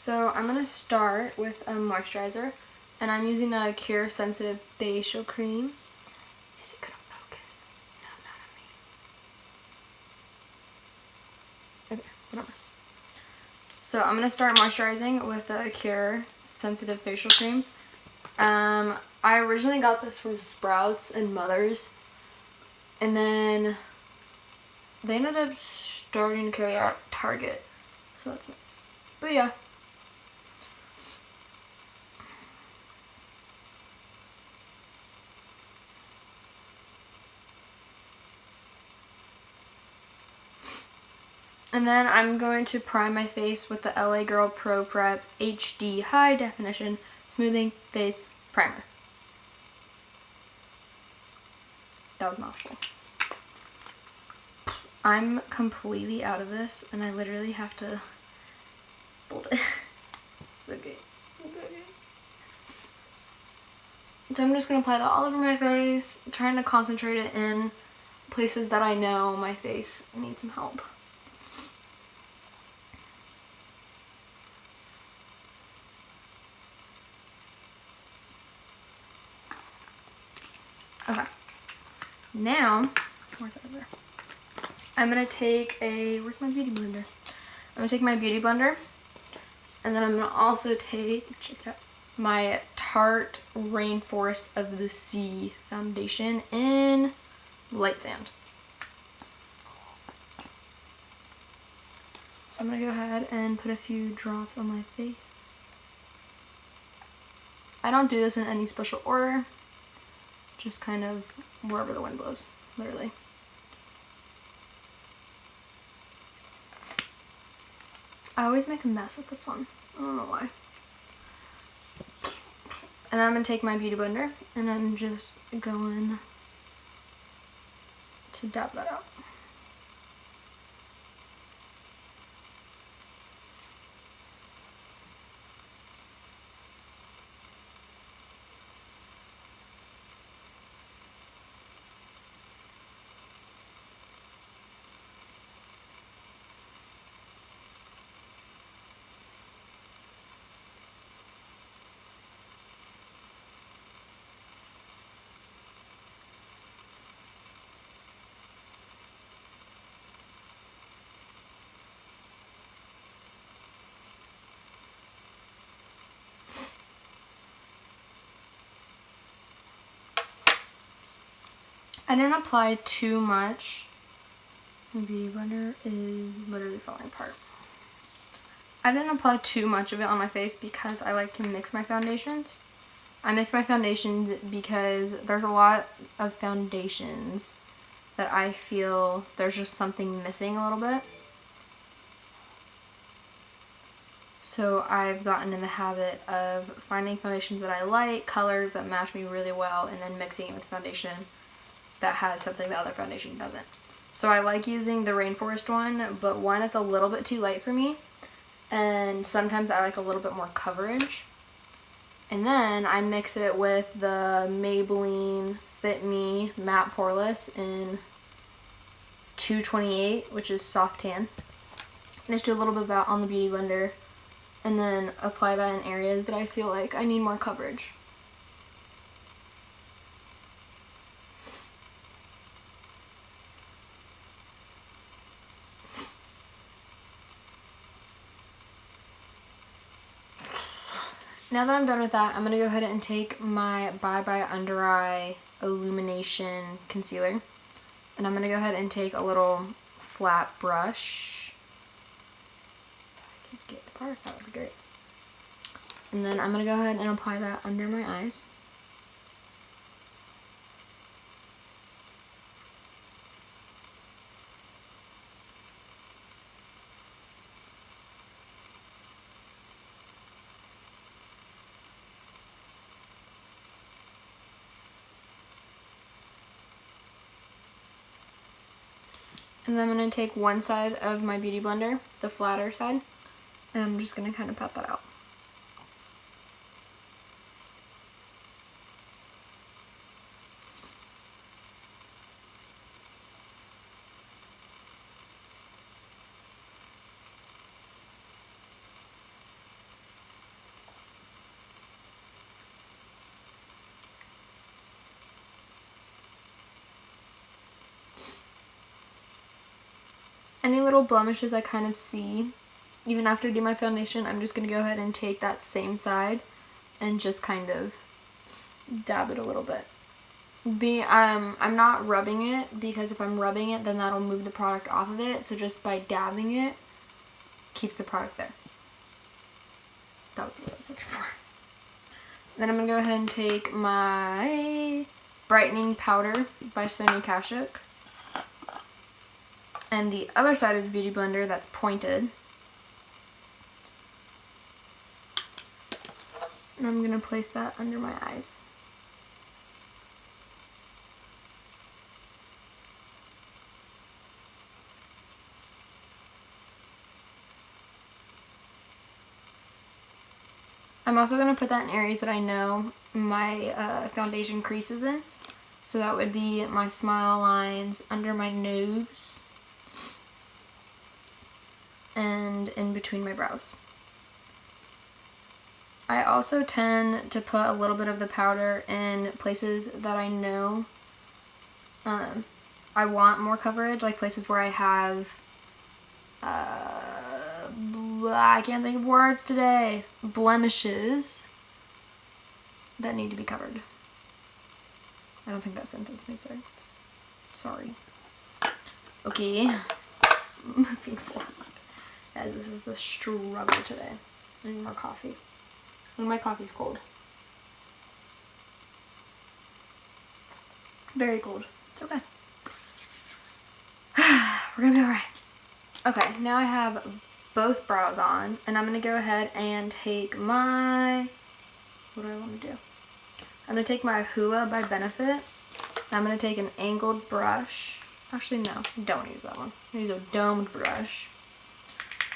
So I'm going to start with a moisturizer, and I'm using a Cure Sensitive Facial Cream. Is it going to focus? No, not on me. Okay, whatever. So I'm going to start moisturizing with a Cure Sensitive Facial Cream. I originally got this from Sprouts and Mother's, and then they ended up starting to carry out Target, so that's nice. But yeah. And then I'm going to prime my face with the LA Girl Pro Prep HD High Definition Smoothing Face Primer. That was a mouthful. I'm completely out of this, and I literally have to fold it. Okay. So I'm just going to apply that all over my face, trying to concentrate it in places that I know my face needs some help. Okay. Now, where's that over? I'm going to take where's my beauty blender? I'm going to take my beauty blender, and then I'm going to also take, check it out, my Tarte Rainforest of the Sea foundation in Light Sand. So I'm going to go ahead and put a few drops on my face. I don't do this in any special order, just kind of wherever the wind blows, literally. I always make a mess with this one. I don't know why. And then I'm going to take my beauty blender, and I'm just going to dab that out. I didn't apply too much. My beauty blender is literally falling apart. I didn't apply too much of it on my face because I like to mix my foundations. I mix my foundations because there's a lot of foundations that I feel there's just something missing a little bit. So I've gotten in the habit of finding foundations that I like, colors that match me really well, and then mixing it with foundation that has something the other foundation doesn't. So I like using the Rainforest one, but one, it's a little bit too light for me, and sometimes I like a little bit more coverage. And then I mix it with the Maybelline Fit Me Matte Poreless in 228, which is soft tan. And just do a little bit of that on the beauty blender, and then apply that in areas that I feel like I need more coverage. Now that I'm done with that, I'm going to go ahead and take my Bye Bye Under Eye Illumination Concealer. And I'm going to go ahead and take a little flat brush. If I can get the part, that would be great. And then I'm going to go ahead and apply that under my eyes. And then I'm going to take one side of my beauty blender, the flatter side, and I'm just going to kind of pat that out. Any little blemishes I kind of see, even after I do my foundation, I'm just going to go ahead and take that same side and just kind of dab it a little bit. I'm not rubbing it, because if I'm rubbing it, then that'll move the product off of it. So just by dabbing it, keeps the product there. That was the word I was looking for. Then I'm going to go ahead and take my brightening powder by Sonia Kashuk. And the other side of the Beauty Blender that's pointed. And I'm going to place that under my eyes. I'm also going to put that in areas that I know my foundation creases in. So that would be my smile lines, under my nose, and in between my brows. I also tend to put a little bit of the powder in places that I know I want more coverage, like places where I have, I can't think of words today, blemishes that need to be covered. I don't think that sentence made sense. Sorry. Okay. Moving forward. Guys, this is the struggle today. I need more coffee. And my coffee's cold. Very cold. It's okay. We're gonna be alright. Okay, now I have both brows on, and I'm gonna go ahead and take my, what do I want to do? I'm gonna take my Hoola by Benefit. I'm gonna take an angled brush. Actually, no, don't use that one. Use a domed brush.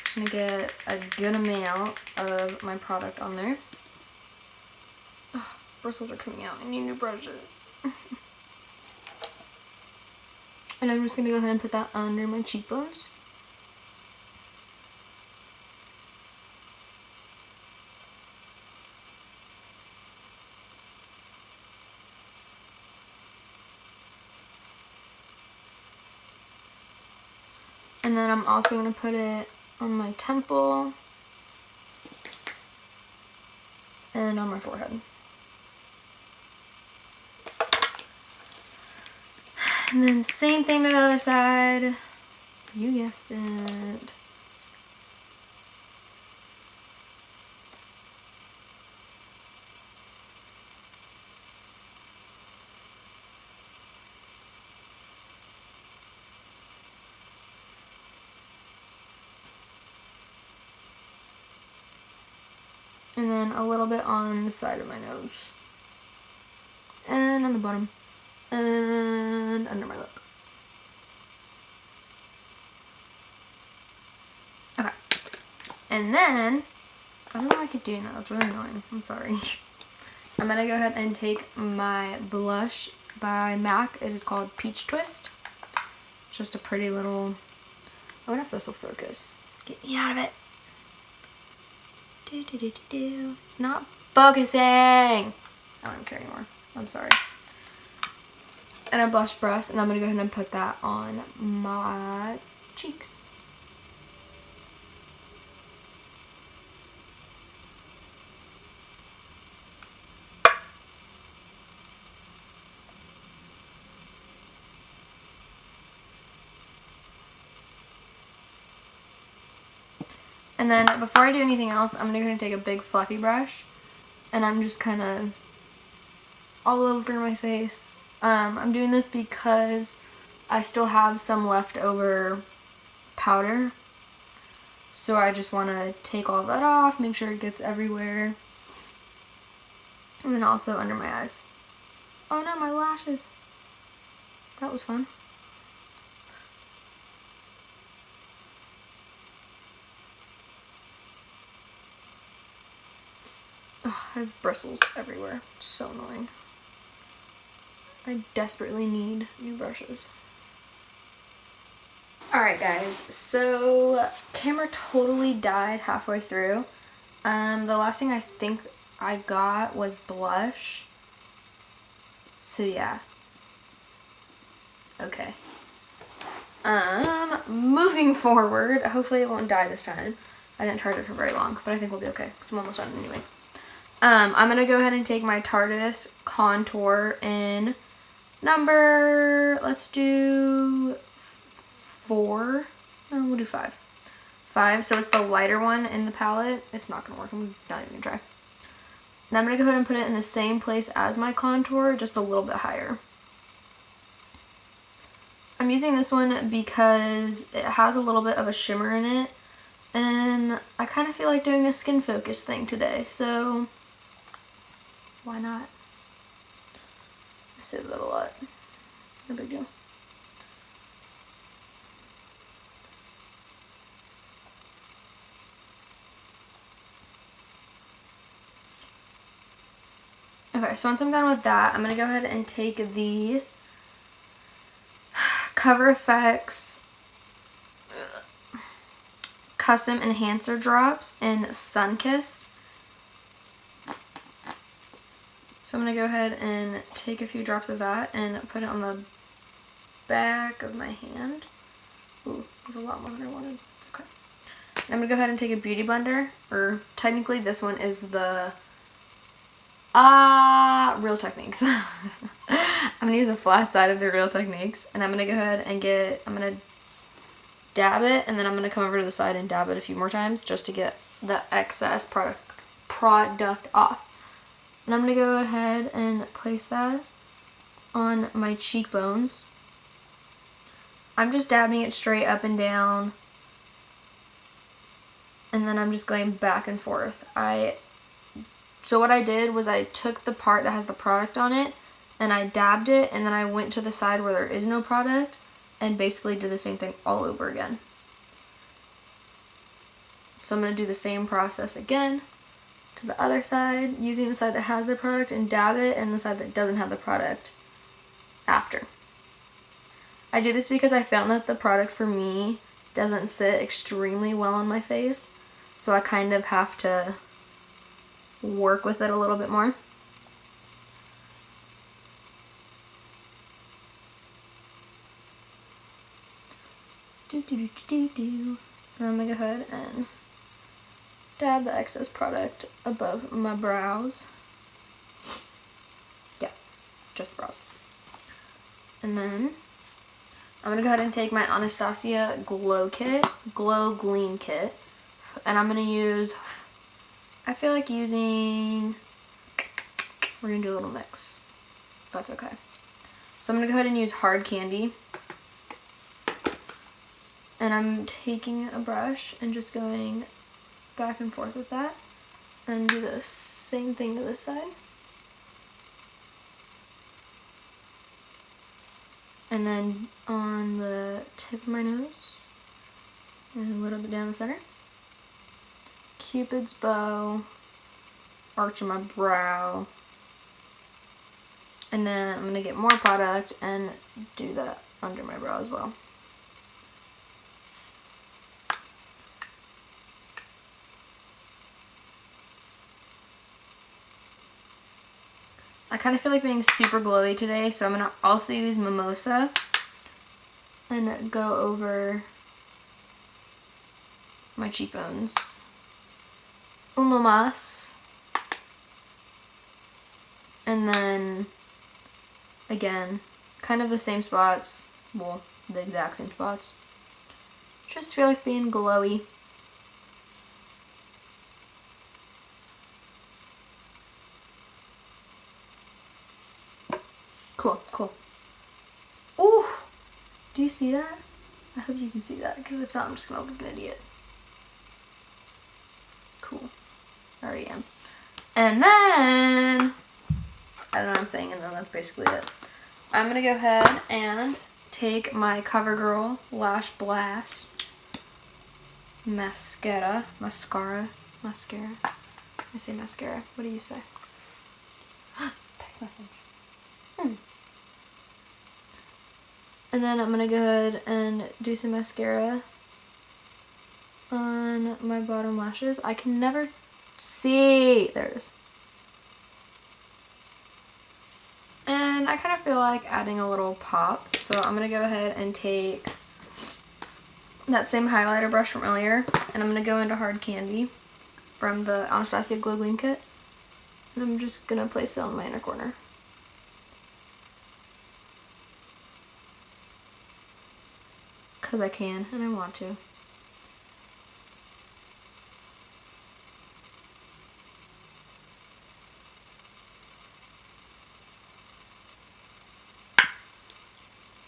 Just gonna get a good amount of my product on there. Oh, bristles are coming out. I need new brushes. And I'm just gonna go ahead and put that under my cheekbones. And then I'm also going to put it on my temple and on my forehead. And then same thing to the other side. You guessed it. And then a little bit on the side of my nose. And on the bottom. And under my lip. Okay. And then, I don't know why I keep doing that. That's really annoying. I'm sorry. I'm going to go ahead and take my blush by MAC. It is called Peach Twist. Just a pretty little... I wonder if this will focus. Get me out of it. It's not focusing. I don't care anymore. I'm sorry. And a blush brush, and I'm going to go ahead and put that on my cheeks. And then before I do anything else, I'm going to take a big fluffy brush, and I'm just kind of all over my face. I'm doing this because I still have some leftover powder, so I just want to take all that off, make sure it gets everywhere, and then also under my eyes. Oh no, my lashes. That was fun. Ugh, I have bristles everywhere. It's so annoying. I desperately need new brushes. Alright guys, so camera totally died halfway through. The last thing I think I got was blush. So yeah. Okay. moving forward, hopefully it won't die this time. I didn't charge it for very long, but I think we'll be okay because I'm almost done anyways. I'm going to go ahead and take my Tarte contour in number, let's do 4. No, we'll do 5. 5, so it's the lighter one in the palette. It's not going to work. I'm not even going to try. And I'm going to go ahead and put it in the same place as my contour, just a little bit higher. I'm using this one because it has a little bit of a shimmer in it, and I kind of feel like doing a skin focus thing today, so why not? I say that a lot. No big deal. Okay, so once I'm done with that, I'm going to go ahead and take the Cover FX Custom Enhancer Drops in Sunkissed. So I'm going to go ahead and take a few drops of that and put it on the back of my hand. Ooh, there's a lot more than I wanted. It's okay. I'm going to go ahead and take a beauty blender, or technically this one is the Real Techniques. I'm going to use the flat side of the Real Techniques, and I'm going to go ahead and I'm going to dab it, and then I'm going to come over to the side and dab it a few more times just to get the excess product off. And I'm going to go ahead and place that on my cheekbones. I'm just dabbing it straight up and down, and then I'm just going back and forth. So what I did was I took the part that has the product on it and I dabbed it, and then I went to the side where there is no product and basically did the same thing all over again. So I'm going to do the same process again to the other side, using the side that has the product and dab it, and the side that doesn't have the product after. I do this because I found that the product for me doesn't sit extremely well on my face, so I kind of have to work with it a little bit more. And I'm going to go ahead and dab the excess product above my brows. Yeah, just the brows. And then I'm going to go ahead and take my Anastasia Glow Gleam Kit. And I'm going to use, I feel like using, we're going to do a little mix. That's okay. So I'm going to go ahead and use Hard Candy. And I'm taking a brush and just going back and forth with that. And do the same thing to this side. And then on the tip of my nose, and a little bit down the center. Cupid's bow, arch of my brow. And then I'm going to get more product and do that under my brow as well. I kind of feel like being super glowy today, so I'm going to also use Mimosa and go over my cheekbones. Uno más. And then, again, kind of the same spots. Well, the exact same spots. Just feel like being glowy. Cool, cool. Ooh! Do you see that? I hope you can see that, because if not, I'm just going to look like an idiot. Cool. I already am. And then, I don't know what I'm saying, and then that's basically it. I'm going to go ahead and take my CoverGirl Lash Blast Mascara. I say mascara. What do you say? Text message. And then I'm going to go ahead and do some mascara on my bottom lashes. I can never see. There it is. And I kind of feel like adding a little pop. So I'm going to go ahead and take that same highlighter brush from earlier, and I'm going to go into Hard Candy from the Anastasia Glow Gleam Kit. And I'm just going to place it on my inner corner. Because I can, and I want to.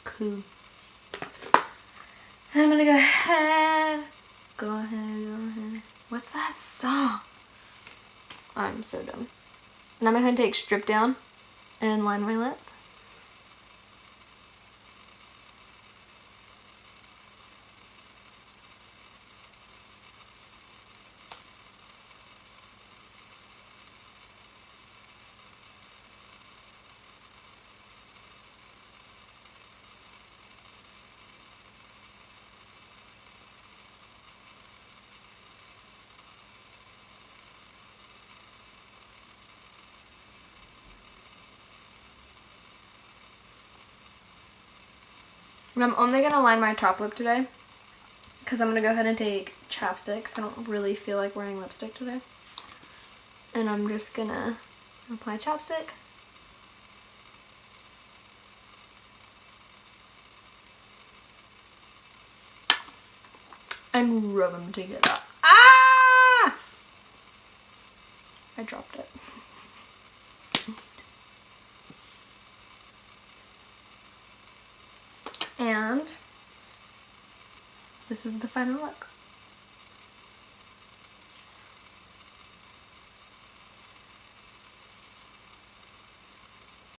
Cool. I'm gonna go ahead. Go ahead. What's that song? I'm so dumb. And I'm gonna take Strip Down and line my lip. And I'm only going to line my top lip today because I'm going to go ahead and take chapsticks. I don't really feel like wearing lipstick today. And I'm just going to apply chapstick. And rub them together. Ah! I dropped it. And this is the final look.